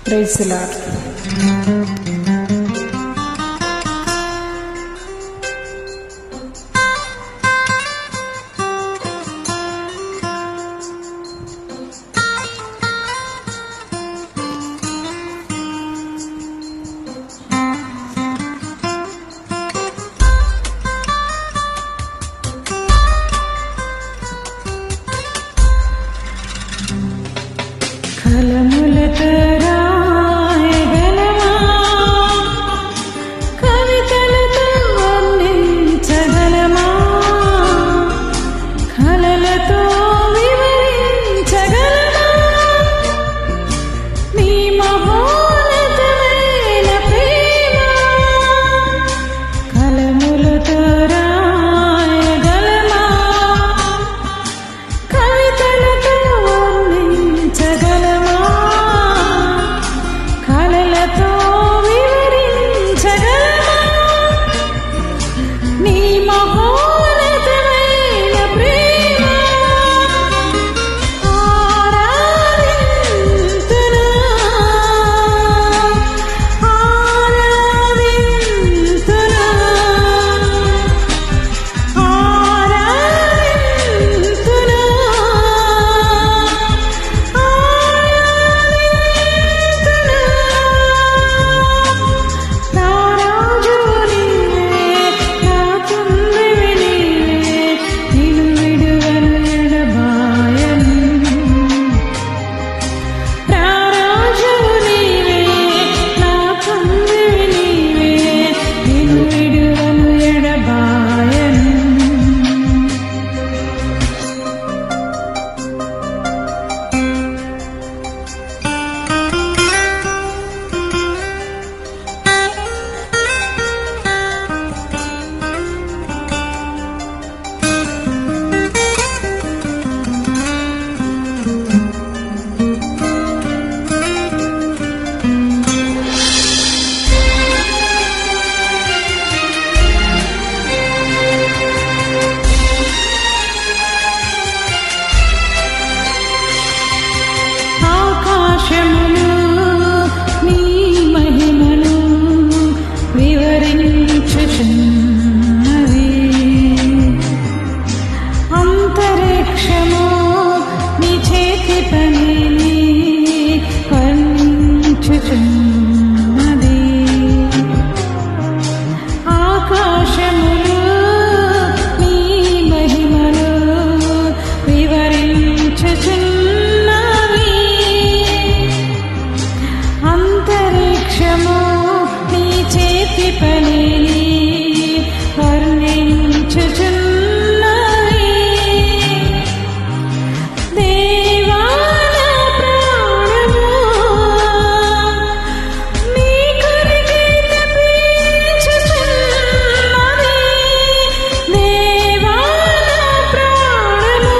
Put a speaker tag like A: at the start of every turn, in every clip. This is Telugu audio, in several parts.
A: Praise the Lord. కలములతో రాయగలమా, కవితలతో వర్ణించగలమా, కలలతో వివరించగలమా నీ మహోన్నతమైన ప్రేమ. కలములతో రాయగలమా, కవితలతో వర్ణించగలమా, కలలతో వివరించగలమా నీ మహోన్నతమైన ప్రేమ. ఆరాధింతును, ఆరాధింతును, ఆరాధింతును, నా రాజు నీవే, నా తండ్రివి నీవే, నిన్ను విడువను ఎడబాయను. నా రాజు నీవే, నా తండ్రివి నీవే, నిన్ను విడువను ఎడబాయను. ఆకాశములు నీ మహిమను వివరించుచున్నవి, అంతరిక్షము నీ చేతి పనిని వర్ణించుచున్నది. ఆకాశములు నీ మహిమను వివరించుచున్నవి, అంతరిక్షము నీ చేతి పనిని వర్ణించుచున్నవి. దేవా నా ప్రాణము నీ కొరకే తపించుచున్నది. దేవా నా ప్రాణము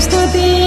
A: స్తుతి